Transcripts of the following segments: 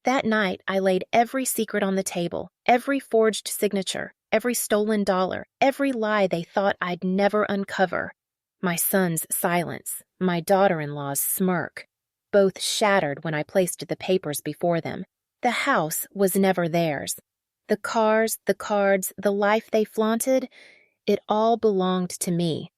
That night, I laid every secret on the table, every forged signature, every stolen dollar, every lie they thought I'd never uncover. My son's silence, my daughter-in-law's smirk, both shattered when I placed the papers before them. The house was never theirs. The cars, the cards, the life they flaunted, it all belonged to me.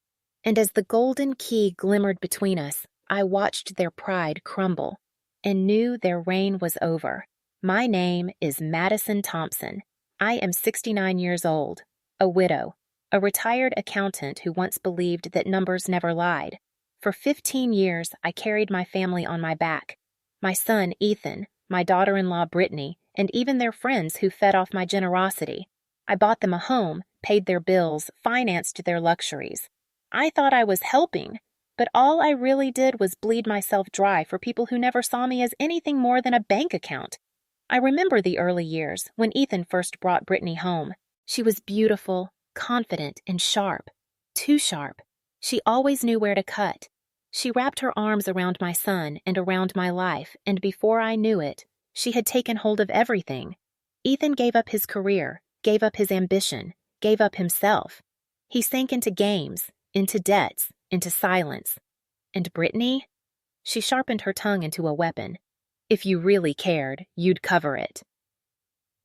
And as the golden key glimmered between us, I watched their pride crumble and knew their reign was over. My name is Madison Thompson. I am 69 years old, a widow, a retired accountant who once believed that numbers never lied. For 15 years, I carried my family on my back. My son, Ethan, my daughter-in-law, Brittany, and even their friends who fed off my generosity. I bought them a home, paid their bills, financed their luxuries. I thought I was helping, but all I really did was bleed myself dry for people who never saw me as anything more than a bank account. I remember the early years when Ethan first brought Brittany home. She was beautiful, confident, and sharp. Too sharp. She always knew where to cut. She wrapped her arms around my son and around my life, and before I knew it, she had taken hold of everything. Ethan gave up his career, gave up his ambition, gave up himself. He sank into games, into debts, into silence. And Brittany? She sharpened her tongue into a weapon. If you really cared, you'd cover it.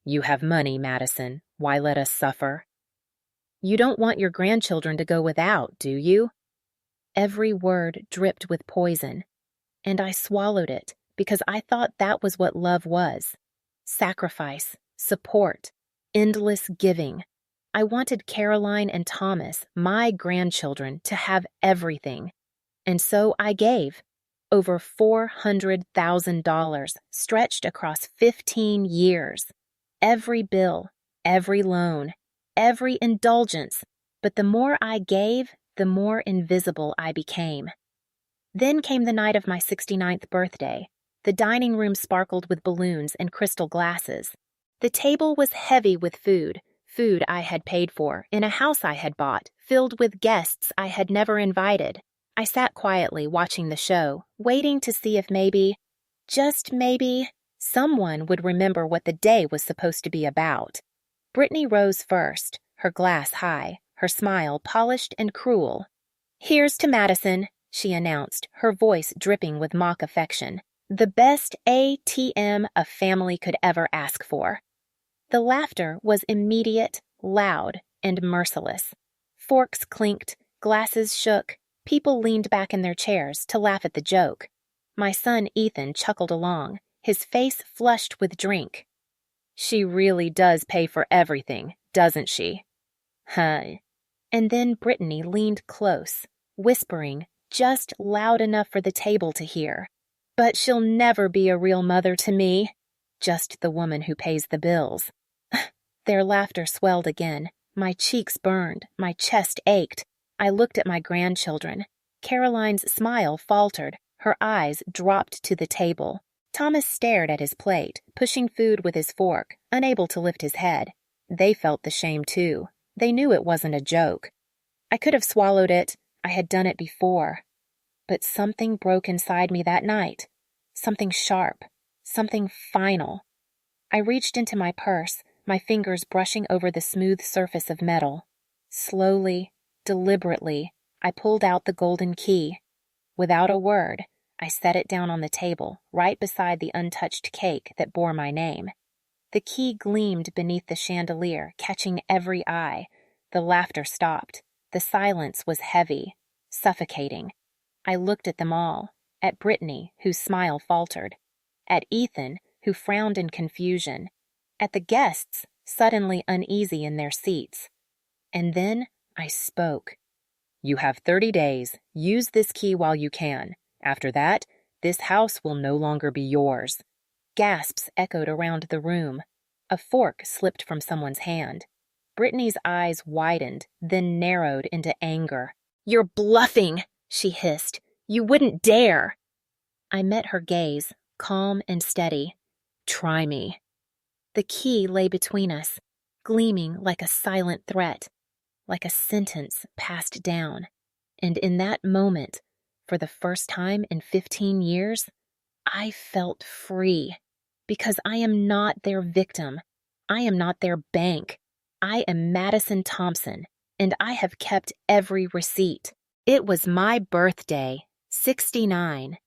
You have money, Madison. Why let us suffer? You don't want your grandchildren to go without, do you? Every word dripped with poison, and I swallowed it because I thought that was what love was. Sacrifice, support, endless giving. I wanted Caroline and Thomas, my grandchildren, to have everything. And so I gave. Over $400,000 stretched across 15 years. Every bill, every loan, every indulgence. But the more I gave, the more invisible I became. Then came the night of my 69th birthday. The dining room sparkled with balloons and crystal glasses. The table was heavy with food I had paid for, in a house I had bought, filled with guests I had never invited. I sat quietly watching the show, waiting to see if maybe, just maybe, someone would remember what the day was supposed to be about. Brittany rose first, her glass high, her smile polished and cruel. "Here's to Madison," she announced, her voice dripping with mock affection. "The best ATM a family could ever ask for." The laughter was immediate, loud, and merciless. Forks clinked, glasses shook, people leaned back in their chairs to laugh at the joke. My son Ethan chuckled along, his face flushed with drink. "She really does pay for everything, doesn't she?" "Huh." And then Brittany leaned close, whispering, just loud enough for the table to hear. "But she'll never be a real mother to me. Just the woman who pays the bills." Their laughter swelled again. My cheeks burned, my chest ached. I looked at my grandchildren. Caroline's smile faltered, her eyes dropped to the table. Thomas stared at his plate, pushing food with his fork, unable to lift his head. They felt the shame too. They knew it wasn't a joke. I could have swallowed it. I had done it before. But something broke inside me that night. Something sharp. Something final. I reached into my purse, my fingers brushing over the smooth surface of metal. Slowly, deliberately, I pulled out the golden key. Without a word, I set it down on the table, right beside the untouched cake that bore my name. The key gleamed beneath the chandelier, catching every eye. The laughter stopped. The silence was heavy, suffocating. I looked at them all, at Brittany, whose smile faltered, at Ethan, who frowned in confusion, at the guests, suddenly uneasy in their seats. And then I spoke. "You have 30 days. Use this key while you can. After that, this house will no longer be yours." Gasps echoed around the room. A fork slipped from someone's hand. Brittany's eyes widened, then narrowed into anger. "You're bluffing," she hissed. "You wouldn't dare." I met her gaze, calm and steady. "Try me." The key lay between us, gleaming like a silent threat, like a sentence passed down. And in that moment, for the first time in 15 years, I felt free. Because I am not their victim. I am not their bank. I am Madison Thompson, and I have kept every receipt. It was my birthday, 69.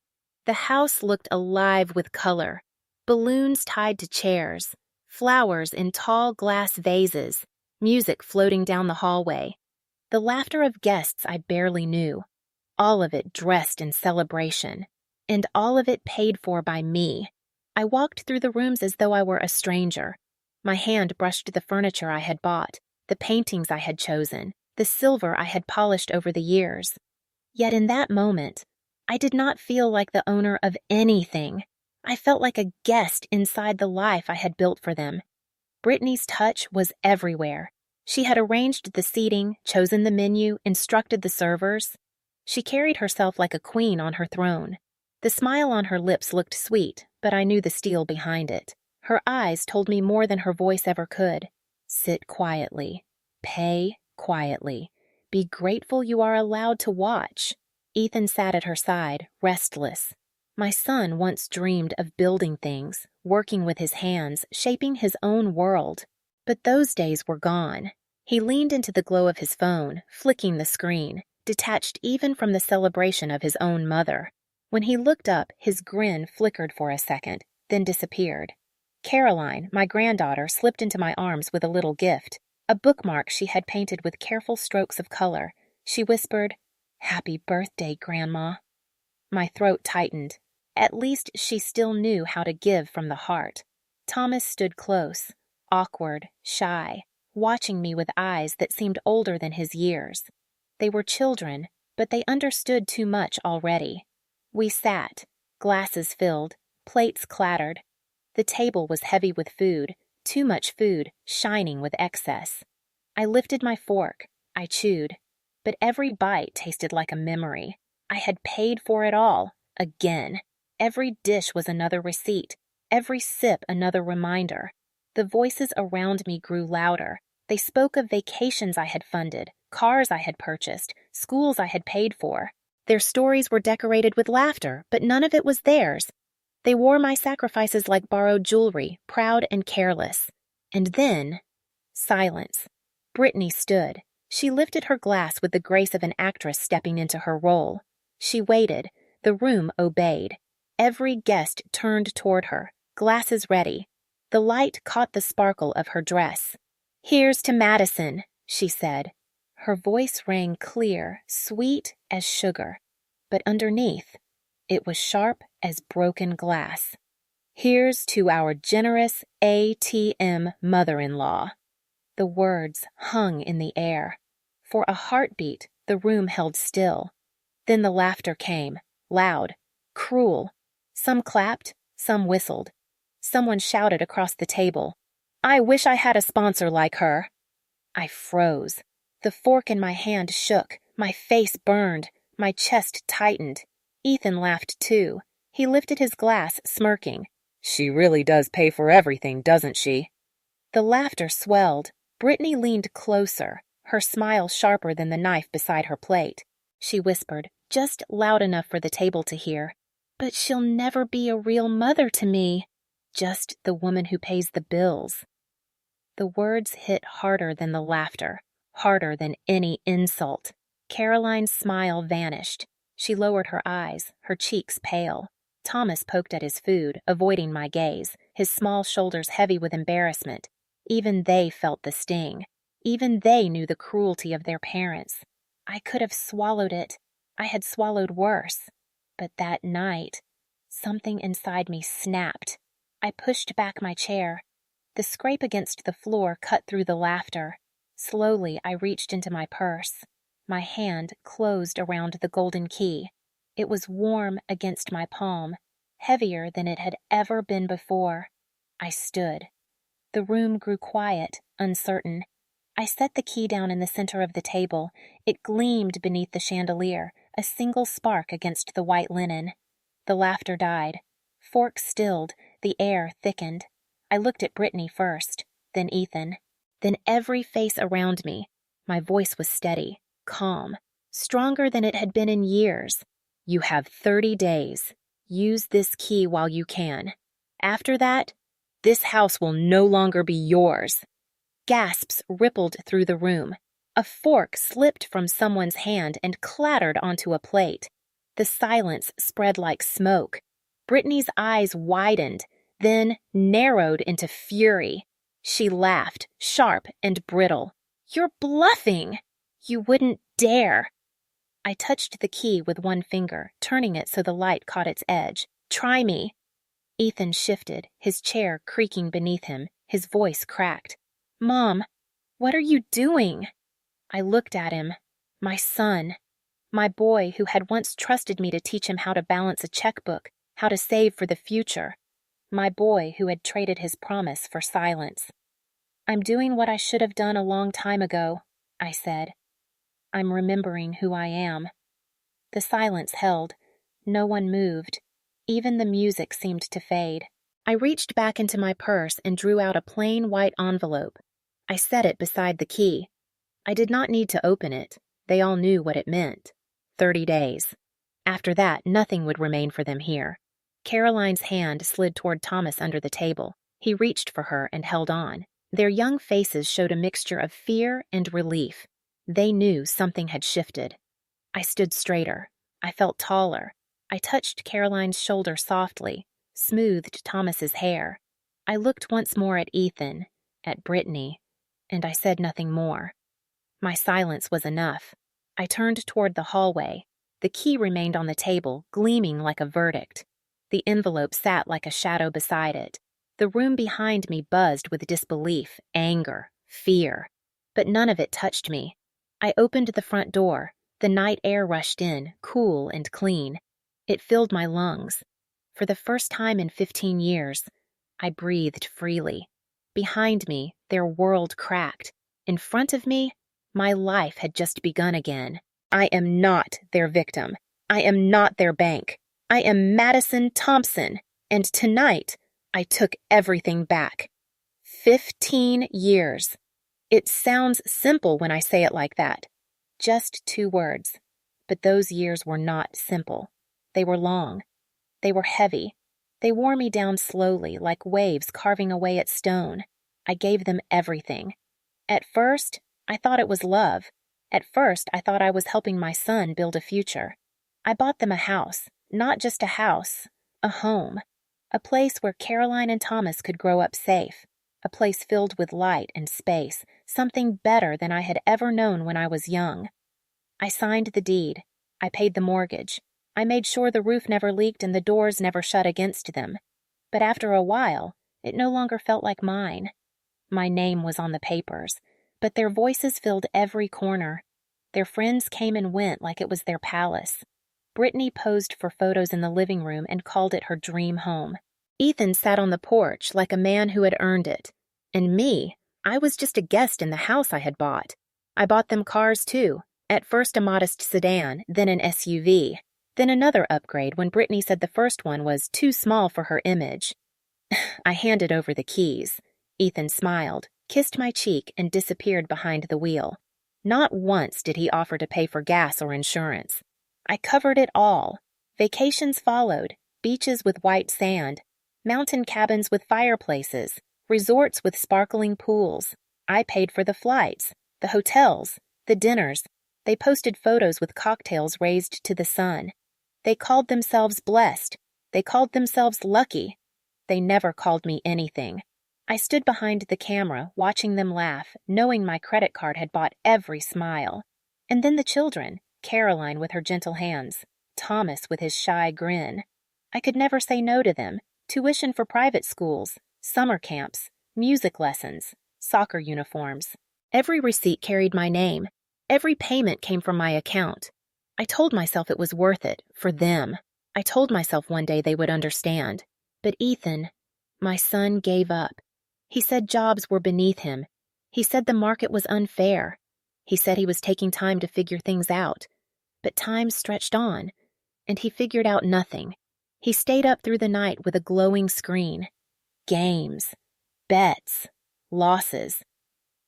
The house looked alive with color. Balloons tied to chairs, flowers in tall glass vases, music floating down the hallway. The laughter of guests I barely knew, all of it dressed in celebration, and all of it paid for by me. I walked through the rooms as though I were a stranger. My hand brushed the furniture I had bought, the paintings I had chosen, the silver I had polished over the years. Yet in that moment, I did not feel like the owner of anything. I felt like a guest inside the life I had built for them. Brittany's touch was everywhere. She had arranged the seating, chosen the menu, instructed the servers. She carried herself like a queen on her throne. The smile on her lips looked sweet, but I knew the steel behind it. Her eyes told me more than her voice ever could. Sit quietly. Pay quietly. Be grateful you are allowed to watch. Ethan sat at her side, restless. My son once dreamed of building things, working with his hands, shaping his own world. But those days were gone. He leaned into the glow of his phone, flicking the screen, detached even from the celebration of his own mother. When he looked up, his grin flickered for a second, then disappeared. Caroline, my granddaughter, slipped into my arms with a little gift, a bookmark she had painted with careful strokes of color. She whispered, "Happy birthday, Grandma." My throat tightened. At least she still knew how to give from the heart. Thomas stood close, awkward, shy, watching me with eyes that seemed older than his years. They were children, but they understood too much already. We sat, glasses filled, plates clattered. The table was heavy with food, too much food, shining with excess. I lifted my fork. I chewed. But every bite tasted like a memory. I had paid for it all, again. Every dish was another receipt, every sip another reminder. The voices around me grew louder. They spoke of vacations I had funded, cars I had purchased, schools I had paid for. Their stories were decorated with laughter, but none of it was theirs. They wore my sacrifices like borrowed jewelry, proud and careless. And then, silence. Brittany stood. She lifted her glass with the grace of an actress stepping into her role. She waited. The room obeyed. Every guest turned toward her, glasses ready. The light caught the sparkle of her dress. "Here's to Madison," she said. Her voice rang clear, sweet as sugar. But underneath, it was sharp as broken glass. "Here's to our generous ATM mother-in-law." The words hung in the air. For a heartbeat, the room held still. Then the laughter came, loud, cruel. Some clapped, some whistled. Someone shouted across the table, "I wish I had a sponsor like her." I froze. The fork in my hand shook, my face burned, my chest tightened. Ethan laughed too. He lifted his glass, smirking. "She really does pay for everything, doesn't she?" The laughter swelled. Brittany leaned closer, her smile sharper than the knife beside her plate. She whispered, just loud enough for the table to hear, "But she'll never be a real mother to me. Just the woman who pays the bills." The words hit harder than the laughter, harder than any insult. Caroline's smile vanished. She lowered her eyes, her cheeks pale. Thomas poked at his food, avoiding my gaze, his small shoulders heavy with embarrassment. Even they felt the sting. Even they knew the cruelty of their parents. I could have swallowed it. I had swallowed worse. But that night, something inside me snapped. I pushed back my chair. The scrape against the floor cut through the laughter. Slowly, I reached into my purse. My hand closed around the golden key. It was warm against my palm, heavier than it had ever been before. I stood. The room grew quiet, uncertain. I set the key down in the center of the table. It gleamed beneath the chandelier, a single spark against the white linen. The laughter died. Forks stilled, the air thickened. I looked at Brittany first, then Ethan, then every face around me. My voice was steady, calm, stronger than it had been in years. "You have 30 days. Use this key while you can." After that, this house will no longer be yours." Gasps rippled through the room. A fork slipped from someone's hand and clattered onto a plate. The silence spread like smoke. Brittany's eyes widened, then narrowed into fury. She laughed, sharp and brittle. "You're bluffing! You wouldn't dare!" I touched the key with one finger, turning it so the light caught its edge. "Try me." Ethan shifted, his chair creaking beneath him, his voice cracked. "Mom, what are you doing?" I looked at him. My son. My boy who had once trusted me to teach him how to balance a checkbook, how to save for the future. My boy who had traded his promise for silence. "I'm doing what I should have done a long time ago," I said. "I'm remembering who I am." The silence held. No one moved. Even the music seemed to fade. I reached back into my purse and drew out a plain white envelope. I set it beside the key. I did not need to open it. They all knew what it meant. 30 days. After that, nothing would remain for them here. Caroline's hand slid toward Thomas under the table. He reached for her and held on. Their young faces showed a mixture of fear and relief. They knew something had shifted. I stood straighter. I felt taller. I touched Caroline's shoulder softly, smoothed Thomas's hair. I looked once more at Ethan, at Brittany, and I said nothing more. My silence was enough. I turned toward the hallway. The key remained on the table, gleaming like a verdict. The envelope sat like a shadow beside it. The room behind me buzzed with disbelief, anger, fear. But none of it touched me. I opened the front door. The night air rushed in, cool and clean. It filled my lungs. For the first time in 15 years, I breathed freely. Behind me, their world cracked. In front of me, my life had just begun again. I am not their victim. I am not their bank. I am Madison Thompson, and tonight I took everything back. 15 years. It sounds simple when I say it like that. Just 2 words. But those years were not simple. They were long. They were heavy. They wore me down slowly, like waves carving away at stone. I gave them everything. At first, I thought it was love. At first, I thought I was helping my son build a future. I bought them a house, not just a house, a home. A place where Caroline and Thomas could grow up safe. A place filled with light and space, something better than I had ever known when I was young. I signed the deed. I paid the mortgage. I made sure the roof never leaked and the doors never shut against them. But after a while, it no longer felt like mine. My name was on the papers, but their voices filled every corner. Their friends came and went like it was their palace. Brittany posed for photos in the living room and called it her dream home. Ethan sat on the porch like a man who had earned it. And me, I was just a guest in the house I had bought. I bought them cars too. At first a modest sedan, then an SUV. Then another upgrade when Brittany said the first one was too small for her image. I handed over the keys. Ethan smiled, kissed my cheek, and disappeared behind the wheel. Not once did he offer to pay for gas or insurance. I covered it all. Vacations followed, beaches with white sand, mountain cabins with fireplaces, resorts with sparkling pools. I paid for the flights, the hotels, the dinners. They posted photos with cocktails raised to the sun. They called themselves blessed. They called themselves lucky. They never called me anything. I stood behind the camera, watching them laugh, knowing my credit card had bought every smile. And then the children, Caroline with her gentle hands, Thomas with his shy grin. I could never say no to them. Tuition for private schools, summer camps, music lessons, soccer uniforms. Every receipt carried my name. Every payment came from my account. I told myself it was worth it, for them. I told myself one day they would understand. But Ethan, my son, gave up. He said jobs were beneath him. He said the market was unfair. He said he was taking time to figure things out. But time stretched on, and he figured out nothing. He stayed up through the night with a glowing screen. Games, bets, losses.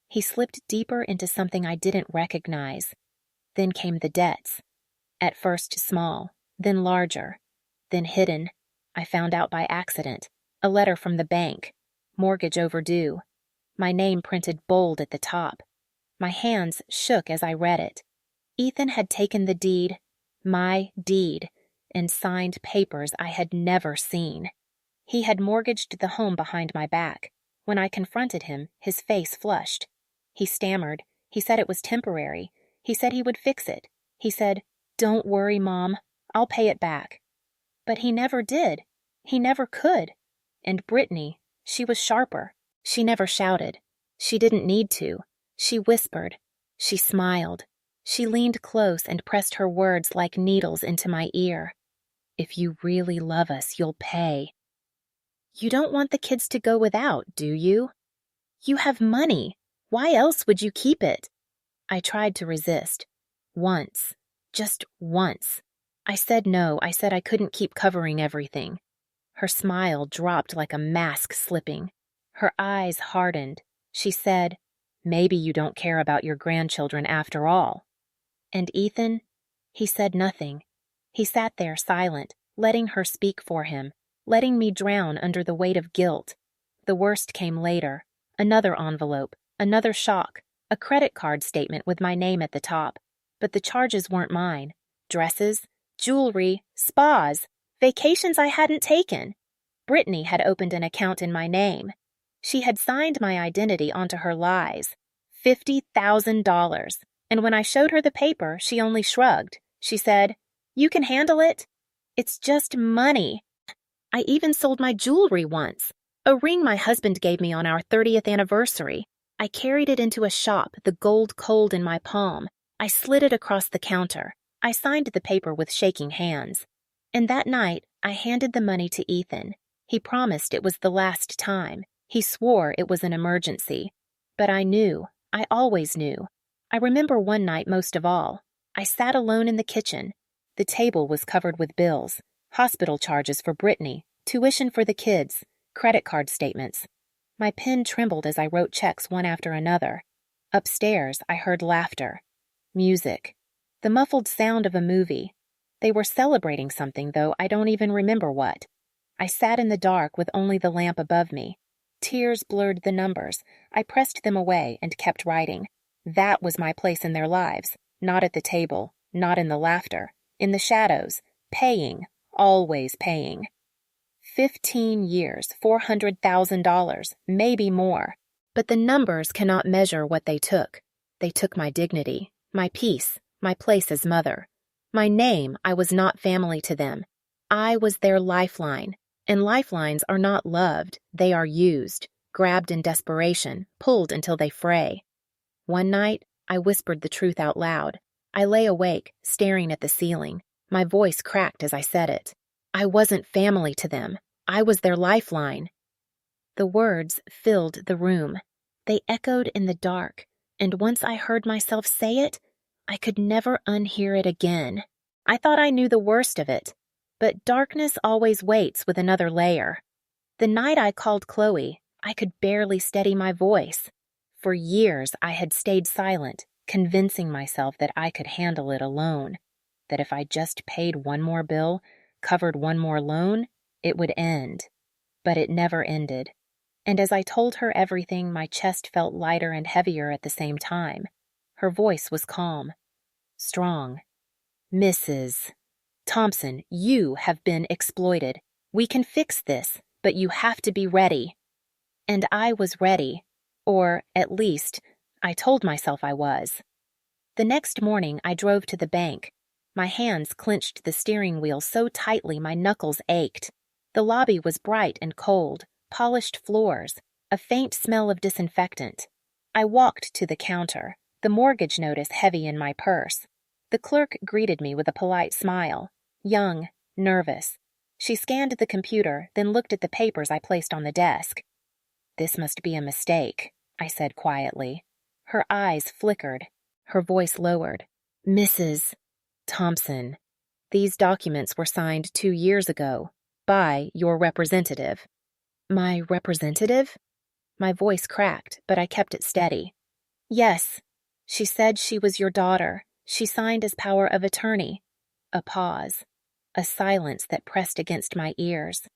He slipped deeper into something I didn't recognize. Then came the debts. At first small, then larger, then hidden. I found out by accident. A letter from the bank. Mortgage overdue. My name printed bold at the top. My hands shook as I read it. Ethan had taken the deed, my deed, and signed papers I had never seen. He had mortgaged the home behind my back. When I confronted him, his face flushed. He stammered. He said it was temporary. He said he would fix it. He said, "Don't worry, Mom. I'll pay it back." But he never did. He never could. And Brittany, she was sharper. She never shouted. She didn't need to. She whispered. She smiled. She leaned close and pressed her words like needles into my ear. "If you really love us, you'll pay." You don't want the kids to go without, do you? You have money. Why else would you keep it? I tried to resist. Once. Just once. I said no. I said I couldn't keep covering everything. Her smile dropped like a mask slipping. Her eyes hardened. She said, "Maybe you don't care about your grandchildren after all." And Ethan? He said nothing. He sat there silent, letting her speak for him, letting me drown under the weight of guilt. The worst came later. Another envelope, another shock, a credit card statement with my name at the top. But the charges weren't mine. Dresses, jewelry, spas, vacations I hadn't taken. Brittany had opened an account in my name. She had signed my identity onto her lies. $50,000. And when I showed her the paper, she only shrugged. She said, "You can handle it. It's just money." I even sold my jewelry once. A ring my husband gave me on our 30th anniversary. I carried it into a shop, the gold cold in my palm. I slid it across the counter. I signed the paper with shaking hands. And that night, I handed the money to Ethan. He promised it was the last time. He swore it was an emergency. But I knew. I always knew. I remember one night most of all. I sat alone in the kitchen. The table was covered with bills. Hospital charges for Brittany, tuition for the kids, credit card statements. My pen trembled as I wrote checks one after another. Upstairs, I heard laughter. Music. The muffled sound of a movie. They were celebrating something, though I don't even remember what. I sat in the dark with only the lamp above me. Tears blurred the numbers. I pressed them away and kept writing. That was my place in their lives. Not at the table, not in the laughter. In the shadows. Paying. Always paying. 15 years, $400,000, maybe more. But the numbers cannot measure what they took. They took my dignity, my peace, my place as mother. My name, I was not family to them. I was their lifeline, and lifelines are not loved, they are used, grabbed in desperation, pulled until they fray. One night, I whispered the truth out loud. I lay awake, staring at the ceiling. My voice cracked as I said it. I wasn't family to them. I was their lifeline. The words filled the room. They echoed in the dark, and once I heard myself say it, I could never unhear it again. I thought I knew the worst of it, but darkness always waits with another layer. The night I called Chloe, I could barely steady my voice. For years I had stayed silent, convincing myself that I could handle it alone, that if I just paid one more bill, covered one more loan, it would end. But it never ended. And as I told her everything, my chest felt lighter and heavier at the same time. Her voice was calm, strong. "Mrs. Thompson, you have been exploited. We can fix this, but you have to be ready." And I was ready. Or, at least, I told myself I was. The next morning, I drove to the bank. My hands clenched the steering wheel so tightly my knuckles ached. The lobby was bright and cold, polished floors, a faint smell of disinfectant. I walked to the counter, the mortgage notice heavy in my purse. The clerk greeted me with a polite smile, young, nervous. She scanned the computer, then looked at the papers I placed on the desk. "This must be a mistake," I said quietly. Her eyes flickered. Her voice lowered. "Mrs. Thompson, these documents were signed 2 years ago by your representative." "My representative?" My voice cracked, but I kept it steady. "Yes. She said she was your daughter. She signed as power of attorney." A pause. A silence that pressed against my ears.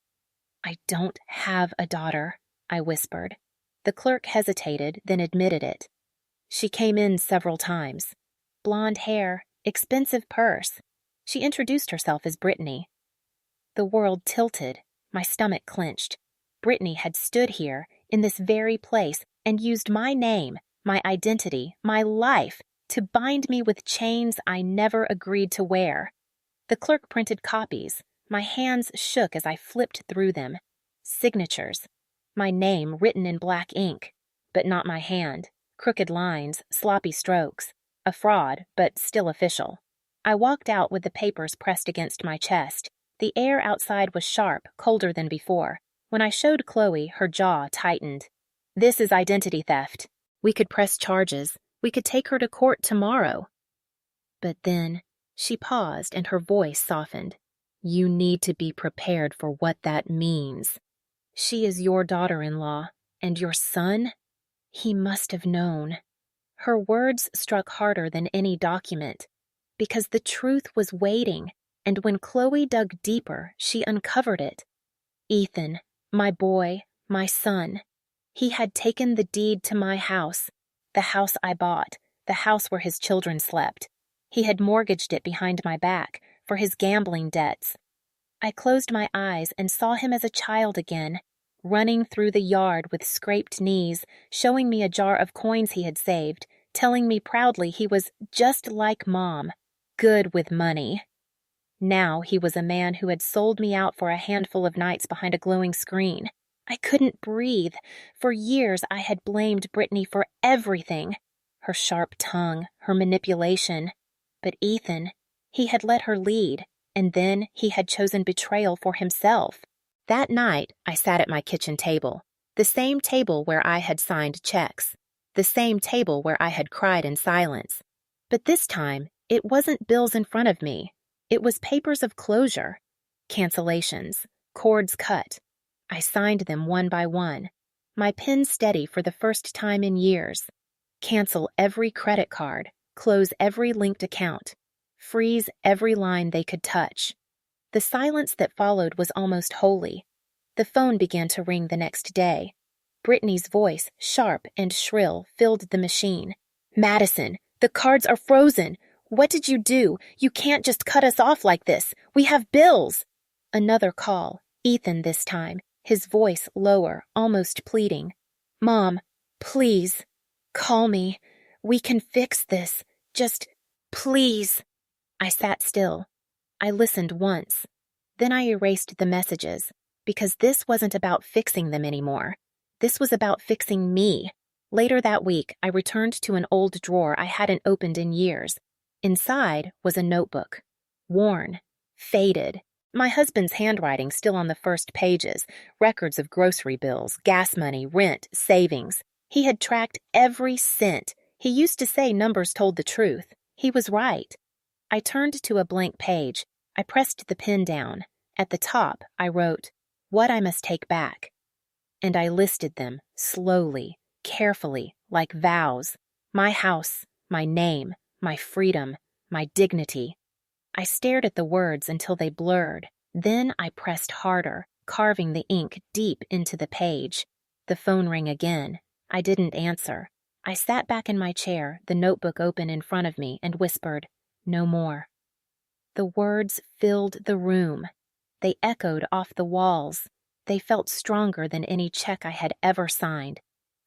"I don't have a daughter," I whispered. The clerk hesitated, then admitted it. "She came in several times. Blonde hair, expensive purse." She introduced herself as Brittany. The world tilted. My stomach clenched. Brittany had stood here, in this very place, and used my name, my identity, my life, to bind me with chains I never agreed to wear. The clerk printed copies. My hands shook as I flipped through them. Signatures. My name written in black ink, but not my hand. Crooked lines, sloppy strokes. A fraud, but still official. I walked out with the papers pressed against my chest. The air outside was sharp, colder than before. When I showed Chloe, her jaw tightened. "This is identity theft. We could press charges. We could take her to court tomorrow." But then she paused and her voice softened. "You need to be prepared for what that means. She is your daughter-in-law, and your son? He must have known." Her words struck harder than any document, because the truth was waiting, and when Chloe dug deeper, she uncovered it. Ethan, my boy, my son. He had taken the deed to my house, the house I bought, the house where his children slept. He had mortgaged it behind my back for his gambling debts. I closed my eyes and saw him as a child again, running through the yard with scraped knees, showing me a jar of coins he had saved, telling me proudly he was just like Mom, good with money. Now he was a man who had sold me out for a handful of nights behind a glowing screen. I couldn't breathe. For years I had blamed Brittany for everything. Her sharp tongue, her manipulation. But Ethan, he had let her lead, and then he had chosen betrayal for himself. That night, I sat at my kitchen table, the same table where I had signed checks, the same table where I had cried in silence. But this time, it wasn't bills in front of me. It was papers of closure, cancellations, cords cut. I signed them one by one, my pen steady for the first time in years. Cancel every credit card, close every linked account, freeze every line they could touch. The silence that followed was almost holy. The phone began to ring the next day. Brittany's voice, sharp and shrill, filled the machine. "Madison, the cards are frozen. What did you do? You can't just cut us off like this. We have bills." Another call, Ethan this time, his voice lower, almost pleading. "Mom, please, call me. We can fix this. Just, please." I sat still. I listened once. Then I erased the messages, because this wasn't about fixing them anymore. This was about fixing me. Later that week, I returned to an old drawer I hadn't opened in years. Inside was a notebook. Worn. Faded. My husband's handwriting still on the first pages. Records of grocery bills, gas money, rent, savings. He had tracked every cent. He used to say numbers told the truth. He was right. I turned to a blank page. I pressed the pen down. At the top, I wrote, "What I must take back." And I listed them, slowly, carefully, like vows. My house, my name, my freedom, my dignity. I stared at the words until they blurred. Then I pressed harder, carving the ink deep into the page. The phone rang again. I didn't answer. I sat back in my chair, the notebook open in front of me, and whispered, "No more." The words filled the room. They echoed off the walls. They felt stronger than any check I had ever signed.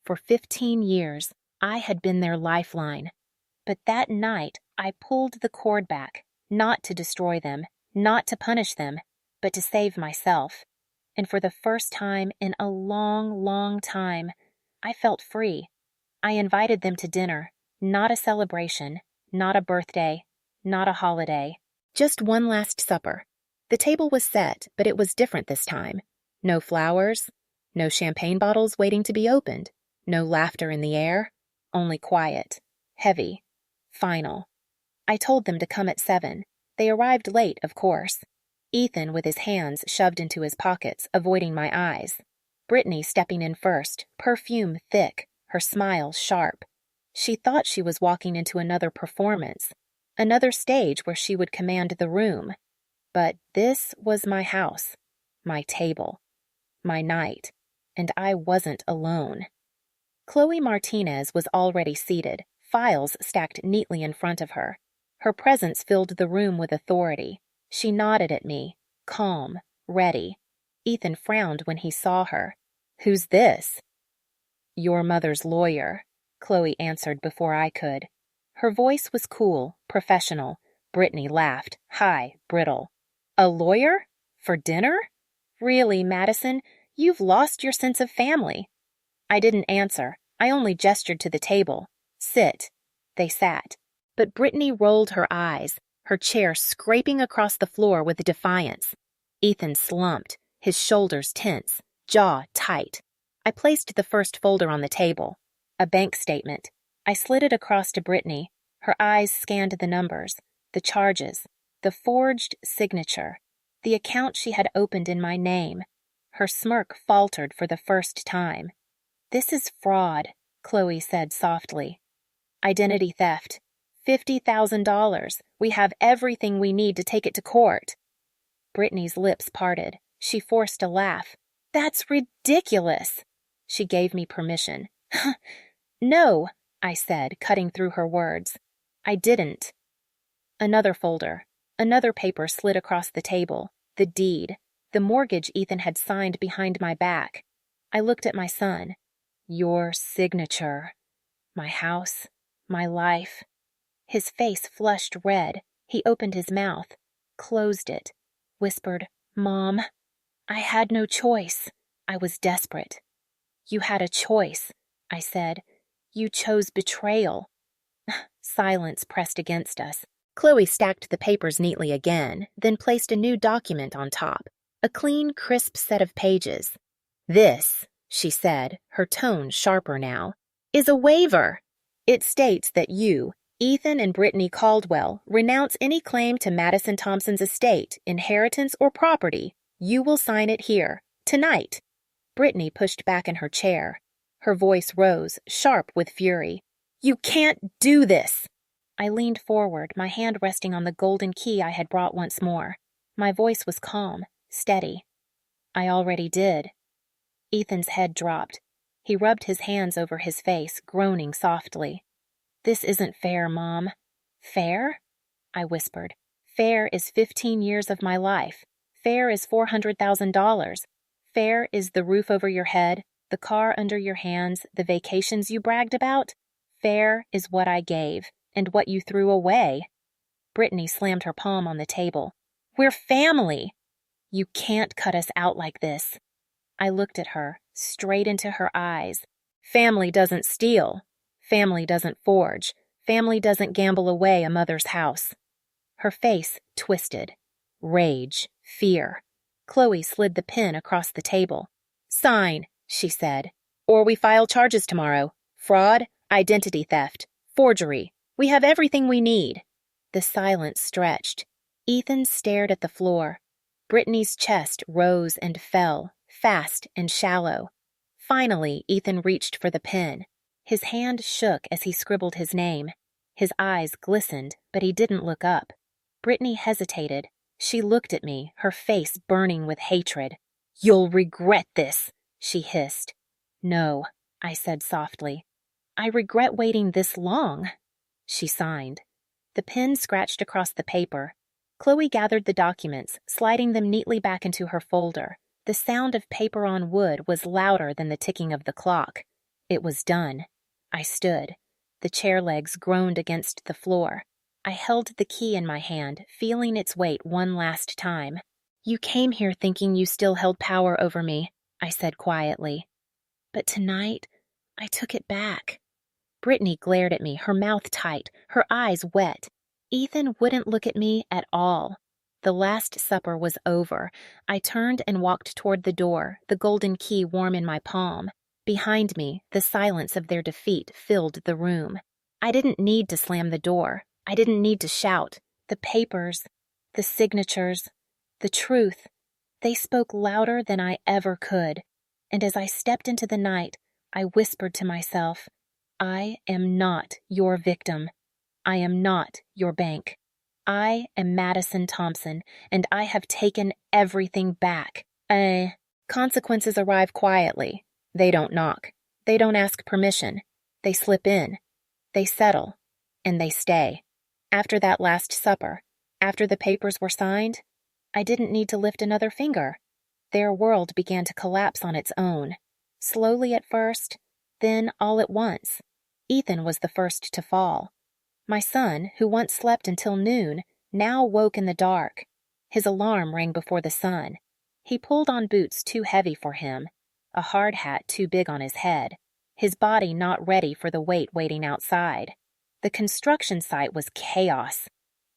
For 15 years, I had been their lifeline. But that night, I pulled the cord back, not to destroy them, not to punish them, but to save myself. And for the first time in a long, long time, I felt free. I invited them to dinner, not a celebration, not a birthday, not a holiday. Just one last supper. The table was set, but it was different this time. No flowers, no champagne bottles waiting to be opened, no laughter in the air, only quiet, heavy, final. I told them to come at 7. They arrived late, of course. Ethan with his hands shoved into his pockets, avoiding my eyes. Brittany stepping in first, perfume thick, her smile sharp. She thought she was walking into another performance, another stage where she would command the room. But this was my house, my table. my night, and I wasn't alone. Chloe Martinez was already seated, files stacked neatly in front of her. Her presence filled the room with authority. She nodded at me, calm, ready. Ethan frowned when he saw her. "Who's this?" "Your mother's lawyer," Chloe answered before I could. Her voice was cool, professional. Brittany laughed, high, brittle. "A lawyer? For dinner? Really, Madison, you've lost your sense of family." I didn't answer. I only gestured to the table. "Sit." They sat. But Brittany rolled her eyes, her chair scraping across the floor with defiance. Ethan slumped, his shoulders tense, jaw tight. I placed the first folder on the table. A bank statement. I slid it across to Brittany. Her eyes scanned the numbers, the charges, the forged signature, the account she had opened in my name. Her smirk faltered for the first time. "This is fraud," Chloe said softly. "Identity theft. $50,000. We have everything we need to take it to court." Brittany's lips parted. She forced a laugh. "That's ridiculous." She gave me permission. "No," I said, cutting through her words. "I didn't." Another folder. Another paper slid across the table. The deed. The mortgage Ethan had signed behind my back. I looked at my son. "Your signature. My house. My life." His face flushed red. He opened his mouth, closed it, whispered, "Mom." I had no choice. I was desperate. "You had a choice," I said. "You chose betrayal." Silence pressed against us. Chloe stacked the papers neatly again, then placed a new document on top. A clean, crisp set of pages. "This," she said, her tone sharper now, "is a waiver. It states that you, Ethan and Brittany Caldwell, renounce any claim to Madison Thompson's estate, inheritance, or property. You will sign it here, tonight." Brittany pushed back in her chair. Her voice rose, sharp with fury. "You can't do this!" I leaned forward, my hand resting on the golden key I had brought once more. My voice was calm, steady. "I already did." Ethan's head dropped. He rubbed his hands over his face, groaning softly. "This isn't fair, Mom." "Fair?" I whispered. "Fair is 15 years of my life. Fair is $400,000. Fair is the roof over your head, the car under your hands, the vacations you bragged about. Fair is what I gave, and what you threw away." Brittany slammed her palm on the table. "We're family." "You can't cut us out like this." I looked at her, straight into her eyes. "Family doesn't steal. Family doesn't forge. Family doesn't gamble away a mother's house." Her face twisted. Rage, fear. Chloe slid the pen across the table. "Sign," she said, "or we file charges tomorrow. Fraud, identity theft, forgery. We have everything we need." The silence stretched. Ethan stared at the floor. Brittany's chest rose and fell, fast and shallow. Finally, Ethan reached for the pen. His hand shook as he scribbled his name. His eyes glistened, but he didn't look up. Brittany hesitated. She looked at me, her face burning with hatred. "You'll regret this," she hissed. "No," I said softly. "I regret waiting this long." She signed. The pen scratched across the paper. Chloe gathered the documents, sliding them neatly back into her folder. The sound of paper on wood was louder than the ticking of the clock. It was done. I stood. The chair legs groaned against the floor. I held the key in my hand, feeling its weight one last time. "You came here thinking you still held power over me," I said quietly. "But tonight, I took it back." Brittany glared at me, her mouth tight, her eyes wet. Ethan wouldn't look at me at all. The Last Supper was over. I turned and walked toward the door, the golden key warm in my palm. Behind me, the silence of their defeat filled the room. I didn't need to slam the door. I didn't need to shout. The papers, the signatures, the truth, they spoke louder than I ever could. And as I stepped into the night, I whispered to myself, "I am not your victim. I am not your bank. I am Madison Thompson, and I have taken everything back. Consequences arrive quietly. They don't knock. They don't ask permission. They slip in. They settle. And they stay. After that last supper, after the papers were signed, I didn't need to lift another finger. Their world began to collapse on its own. Slowly at first, then all at once. Ethan was the first to fall. My son, who once slept until noon, now woke in the dark. His alarm rang before the sun. He pulled on boots too heavy for him, a hard hat too big on his head, his body not ready for the weight waiting outside. The construction site was chaos.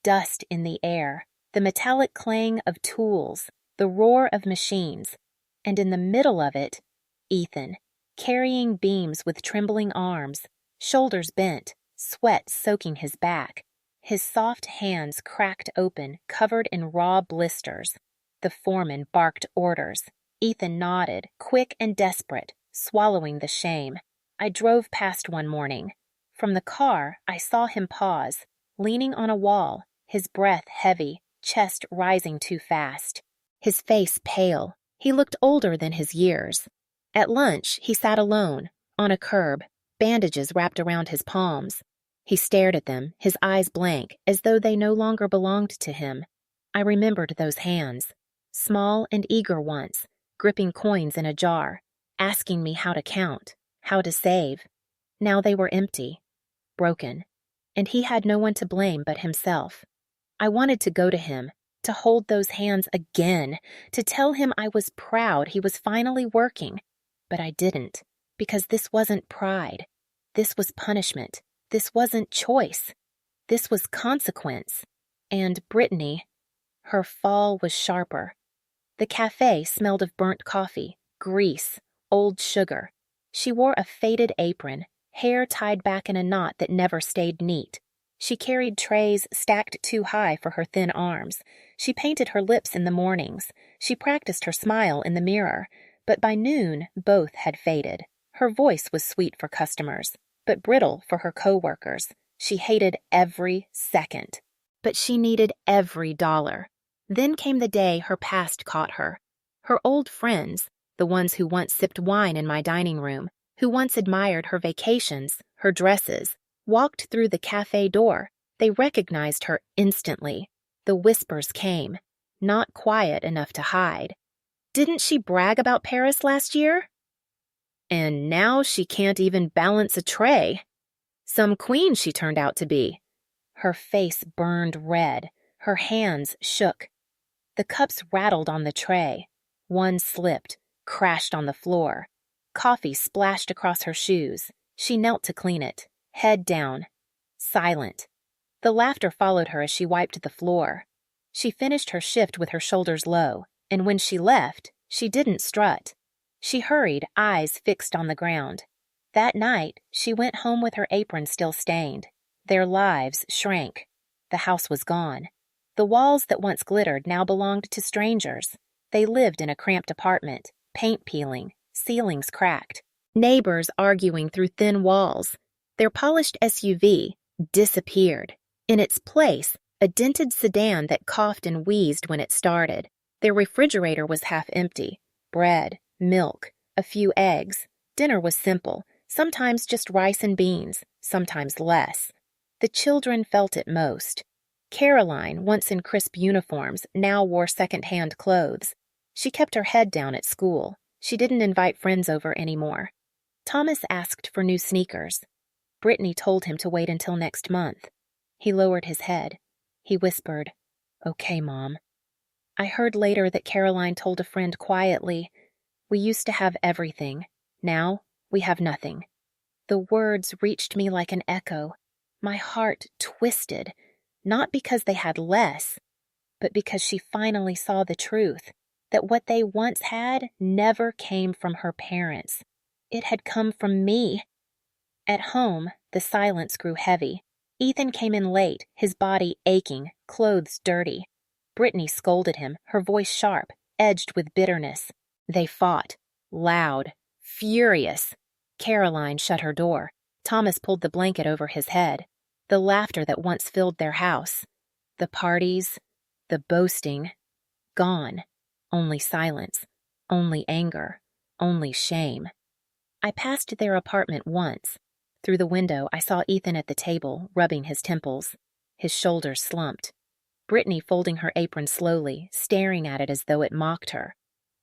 Dust in the air, the metallic clang of tools, the roar of machines, and in the middle of it, Ethan, carrying beams with trembling arms, shoulders bent, sweat soaking his back, his soft hands cracked open, covered in raw blisters. The foreman barked orders. Ethan nodded, quick and desperate, swallowing the shame. I drove past one morning. From the car, I saw him pause, leaning on a wall, his breath heavy, chest rising too fast. His face pale. He looked older than his years. At lunch, he sat alone, on a curb, bandages wrapped around his palms. He stared at them, his eyes blank, as though they no longer belonged to him. I remembered those hands, small and eager once, gripping coins in a jar, asking me how to count, how to save. Now they were empty, broken, and he had no one to blame but himself. I wanted to go to him, to hold those hands again, to tell him I was proud he was finally working, but I didn't, because this wasn't pride. This was punishment. This wasn't choice. This was consequence. And Brittany, her fall was sharper. The cafe smelled of burnt coffee, grease, old sugar. She wore a faded apron, hair tied back in a knot that never stayed neat. She carried trays stacked too high for her thin arms. She painted her lips in the mornings. She practiced her smile in the mirror. But by noon, both had faded. Her voice was sweet for customers, but brittle for her co-workers. She hated every second. But she needed every dollar. Then came the day her past caught her. Her old friends, the ones who once sipped wine in my dining room, who once admired her vacations, her dresses, walked through the cafe door. They recognized her instantly. The whispers came, not quiet enough to hide. Didn't she brag about Paris last year? And now she can't even balance a tray. Some queen she turned out to be. Her face burned red. Her hands shook. The cups rattled on the tray. One slipped, crashed on the floor. Coffee splashed across her shoes. She knelt to clean it, head down, silent. The laughter followed her as she wiped the floor. She finished her shift with her shoulders low, and when she left, she didn't strut. She hurried, eyes fixed on the ground. That night, she went home with her apron still stained. Their lives shrank. The house was gone. The walls that once glittered now belonged to strangers. They lived in a cramped apartment, paint peeling, ceilings cracked, neighbors arguing through thin walls. Their polished SUV disappeared. In its place, a dented sedan that coughed and wheezed when it started. Their refrigerator was half empty. Bread, milk, a few eggs. Dinner was simple, sometimes just rice and beans, sometimes less. The children felt it most. Caroline, once in crisp uniforms, now wore second-hand clothes. She kept her head down at school. She didn't invite friends over anymore. Thomas asked for new sneakers. Brittany told him to wait until next month. He lowered his head. He whispered, "Okay, Mom." I heard later that Caroline told a friend quietly, "We used to have everything. Now we have nothing." The words reached me like an echo. My heart twisted, not because they had less, but because she finally saw the truth, that what they once had never came from her parents. It had come from me. At home, the silence grew heavy. Ethan came in late, his body aching, clothes dirty. Brittany scolded him, her voice sharp, edged with bitterness. They fought, loud, furious. Caroline shut her door. Thomas pulled the blanket over his head. The laughter that once filled their house. The parties, the boasting. Gone. Only silence. only anger, only shame. I passed their apartment once. Through the window, I saw Ethan at the table, rubbing his temples. His shoulders slumped. Brittany folding her apron slowly, staring at it as though it mocked her.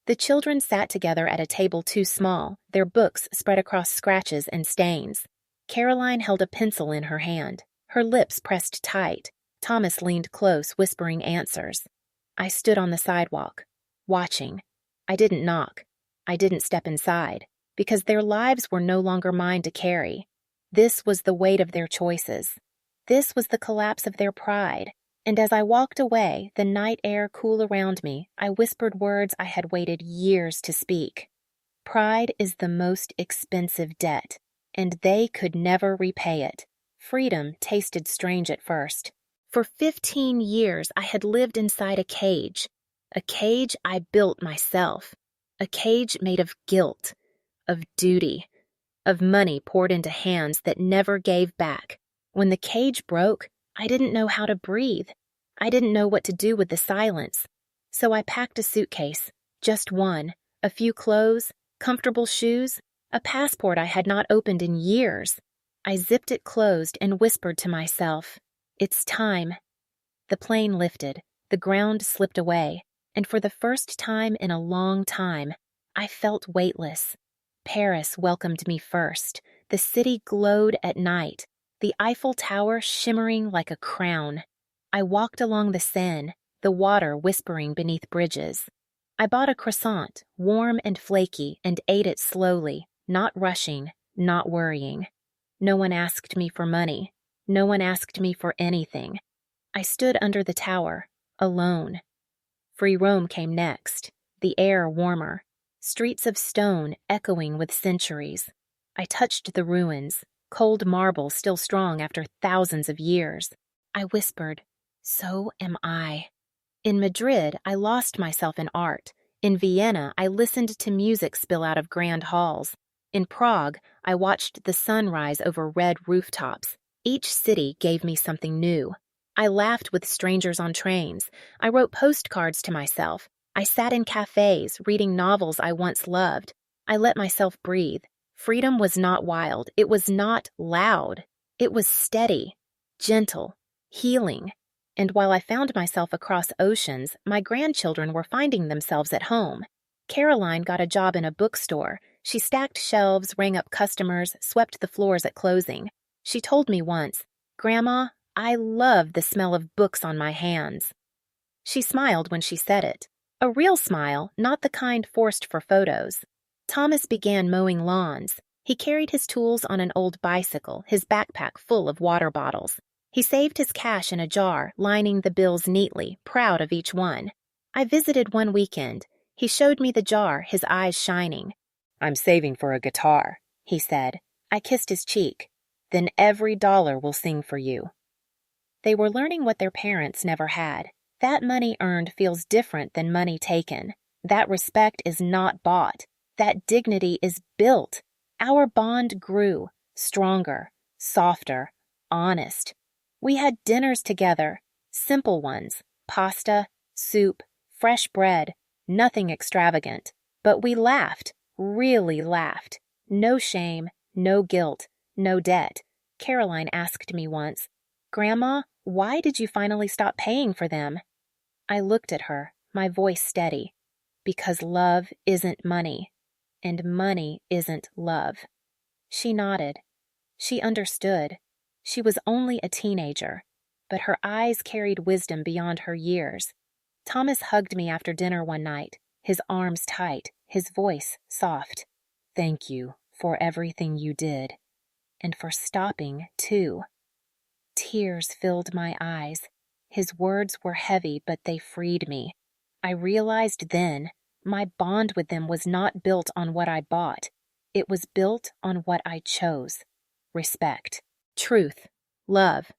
The children sat together at a table too small, their books spread across scratches and stains. Caroline held a pencil in her hand, her lips pressed tight. Thomas leaned close, whispering answers. I stood on the sidewalk, watching. I didn't knock. I didn't step inside, because their lives were no longer mine to carry. This was the weight of their choices. This was the collapse of their pride. And as I walked away, the night air cool around me, I whispered words I had waited years to speak. Pride is the most expensive debt, and they could never repay it. Freedom tasted strange at first. For 15 years, I had lived inside a cage I built myself, a cage made of guilt, of duty, of money poured into hands that never gave back. When the cage broke, I didn't know how to breathe. I didn't know what to do with the silence. So I packed a suitcase, just one, a few clothes, comfortable shoes, a passport I had not opened in years. I zipped it closed and whispered to myself, "It's time." The plane lifted, the ground slipped away, and for the first time in a long time, I felt weightless. Paris welcomed me first. The city glowed at night, the Eiffel Tower shimmering like a crown. I walked along the Seine, the water whispering beneath bridges. I bought a croissant, warm and flaky, and ate it slowly, not rushing, not worrying. No one asked me for money. No one asked me for anything. I stood under the tower, alone. Free Rome came next, the air warmer, streets of stone echoing with centuries. I touched the ruins, cold marble still strong after thousands of years. I whispered, "So am I." In Madrid, I lost myself in art. In Vienna, I listened to music spill out of grand halls. In Prague, I watched the sun rise over red rooftops. Each city gave me something new. I laughed with strangers on trains. I wrote postcards to myself. I sat in cafes, reading novels I once loved. I let myself breathe. Freedom was not wild. It was not loud. It was steady, gentle, healing. And while I found myself across oceans, my grandchildren were finding themselves at home. Caroline got a job in a bookstore. She stacked shelves, rang up customers, swept the floors at closing. She told me once, "Grandma, I love the smell of books on my hands." She smiled when she said it. A real smile, not the kind forced for photos. Thomas began mowing lawns. He carried his tools on an old bicycle, his backpack full of water bottles. He saved his cash in a jar, lining the bills neatly, proud of each one. I visited one weekend. He showed me the jar, his eyes shining. "I'm saving for a guitar," he said. I kissed his cheek. "Then every dollar will sing for you." They were learning what their parents never had. That money earned feels different than money taken. That respect is not bought. That dignity is built. Our bond grew, stronger, softer, honest. We had dinners together, simple ones, pasta, soup, fresh bread, nothing extravagant. But we laughed, really laughed. No shame, no guilt, no debt. Caroline asked me once, "Grandma, why did you finally stop paying for them?" I looked at her, my voice steady. "Because love isn't money, and money isn't love." She nodded. She understood. She was only a teenager, but her eyes carried wisdom beyond her years. Thomas hugged me after dinner one night, his arms tight, his voice soft. "Thank you for everything you did, and for stopping, too." Tears filled my eyes. His words were heavy, but they freed me. I realized then, my bond with them was not built on what I bought. It was built on what I chose. Respect, truth, love.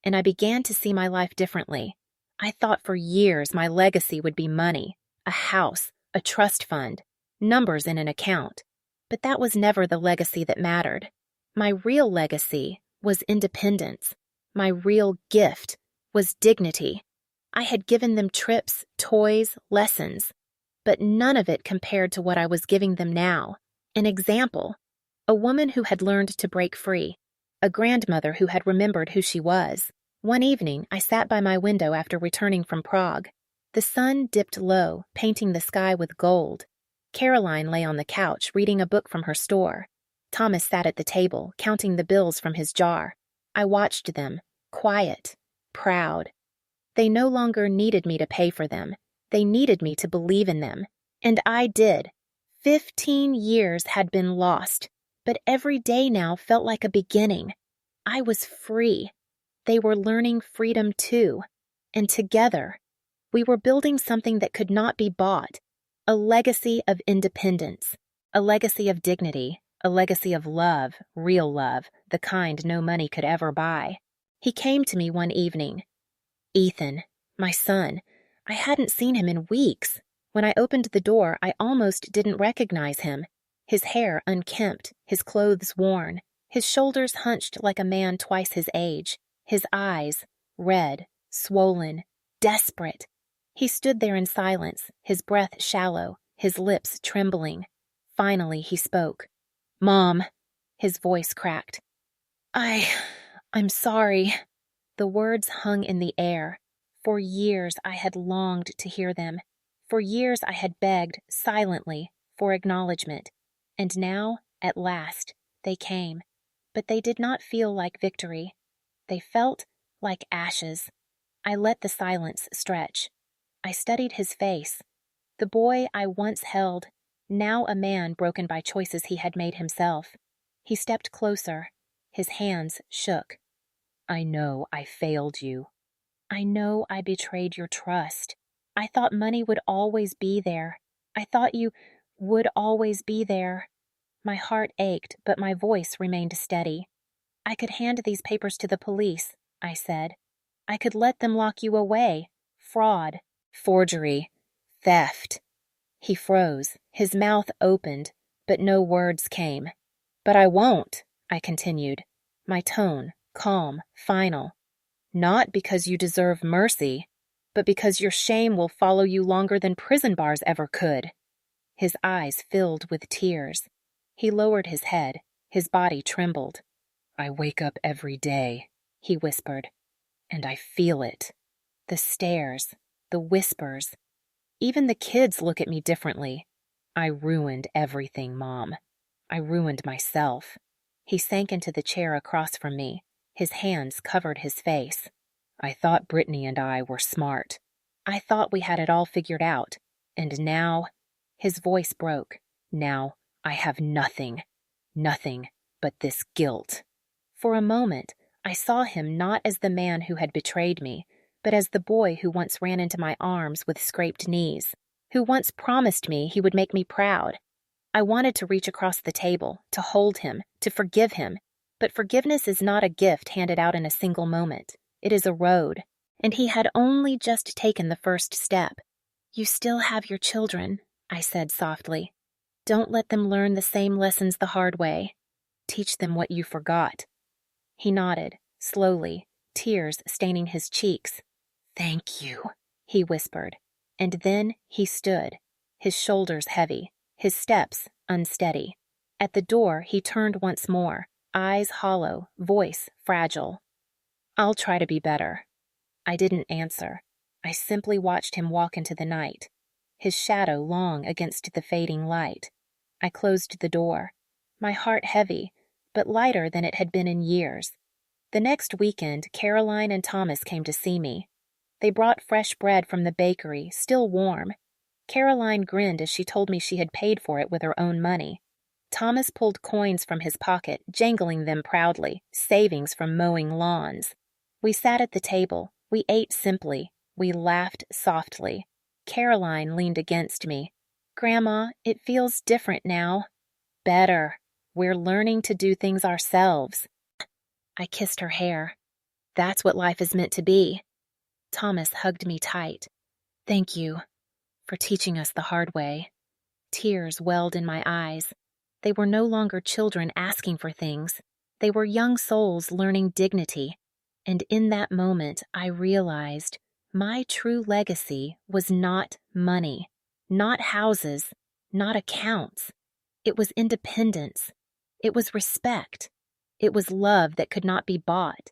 And I began to see my life differently. I thought for years my legacy would be money, a house, a trust fund, numbers in an account. But that was never the legacy that mattered. My real legacy was independence. My real gift was dignity. I had given them trips, toys, lessons. but none of it compared to what I was giving them now. An example: a woman who had learned to break free, a grandmother who had remembered who she was. One evening, I sat by my window after returning from Prague. The sun dipped low, painting the sky with gold. Caroline lay on the couch, reading a book from her store. Thomas sat at the table, counting the bills from his jar. I watched them, quiet, proud. They no longer needed me to pay for them. They needed me to believe in them. And I did. 15 years had been lost, but every day now felt like a beginning. I was free. They were learning freedom too. And together, we were building something that could not be bought. A legacy of independence, a legacy of dignity, a legacy of love, real love, the kind no money could ever buy. He came to me one evening. Ethan, my son. I hadn't seen him in weeks. When I opened the door, I almost didn't recognize him. His hair unkempt, his clothes worn, his shoulders hunched like a man twice his age, his eyes red, swollen, desperate. He stood there in silence, his breath shallow, his lips trembling. Finally, he spoke. "Mom," his voice cracked. I'm sorry." The words hung in the air. For years I had longed to hear them. For years I had begged, silently, for acknowledgement. And now, at last, they came. But they did not feel like victory. They felt like ashes. I let the silence stretch. I studied his face. The boy I once held, now a man broken by choices he had made himself. He stepped closer. His hands shook. "I know I failed you. I know I betrayed your trust. I thought money would always be there. I thought you would always be there." My heart ached, but my voice remained steady. "I could hand these papers to the police," I said. "I could let them lock you away. Fraud. Forgery. Theft." He froze. His mouth opened, but no words came. "But I won't," I continued, my tone calm, final. "Not because you deserve mercy, but because your shame will follow you longer than prison bars ever could." His eyes filled with tears. He lowered his head. His body trembled. "I wake up every day," he whispered, "and I feel it. The stares, the whispers. Even the kids look at me differently. I ruined everything, Mom. I ruined myself." He sank into the chair across from me. His hands covered his face. "I thought Brittany and I were smart. I thought we had it all figured out. And now," his voice broke, "now I have nothing but this guilt." For a moment, I saw him not as the man who had betrayed me, but as the boy who once ran into my arms with scraped knees, who once promised me he would make me proud. I wanted to reach across the table, to hold him, to forgive him, but forgiveness is not a gift handed out in a single moment. It is a road, and he had only just taken the first step. "You still have your children," I said softly. "Don't let them learn the same lessons the hard way. Teach them what you forgot." He nodded, slowly, tears staining his cheeks. "Thank you," he whispered, and then he stood, his shoulders heavy, his steps unsteady. At the door, he turned once more, eyes hollow, voice fragile. "I'll try to be better." I didn't answer. I simply watched him walk into the night, his shadow long against the fading light. I closed the door, my heart heavy, but lighter than it had been in years. The next weekend, Caroline and Thomas came to see me. They brought fresh bread from the bakery, still warm. Caroline grinned as she told me she had paid for it with her own money. Thomas pulled coins from his pocket, jangling them proudly, savings from mowing lawns. We sat at the table. We ate simply. We laughed softly. Caroline leaned against me. "Grandma, it feels different now." "Better. We're learning to do things ourselves." I kissed her hair. "That's what life is meant to be." Thomas hugged me tight. "Thank you for teaching us the hard way." Tears welled in my eyes. They were no longer children asking for things. They were young souls learning dignity. And in that moment, I realized my true legacy was not money, Not houses, not accounts. It was independence. It was respect. It was love that could not be bought.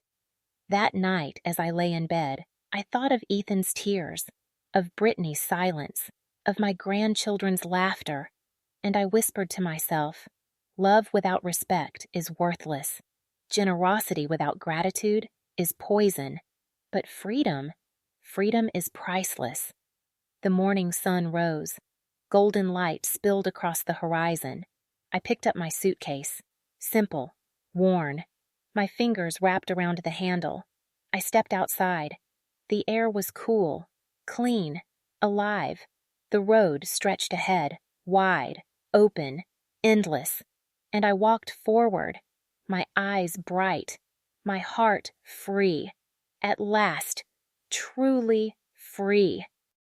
That night, as I lay in bed, I thought of Ethan's tears, of Brittany's silence, of my grandchildren's laughter, and I whispered to myself, love without respect is worthless. Generosity without gratitude is poison. But freedom is priceless. The morning sun rose. Golden light spilled across the horizon. I picked up my suitcase. Simple, worn. My fingers wrapped around the handle. I stepped outside. The air was cool, clean, alive. The road stretched ahead, wide, open, endless. And I walked forward, my eyes bright, my heart free. At last, truly free.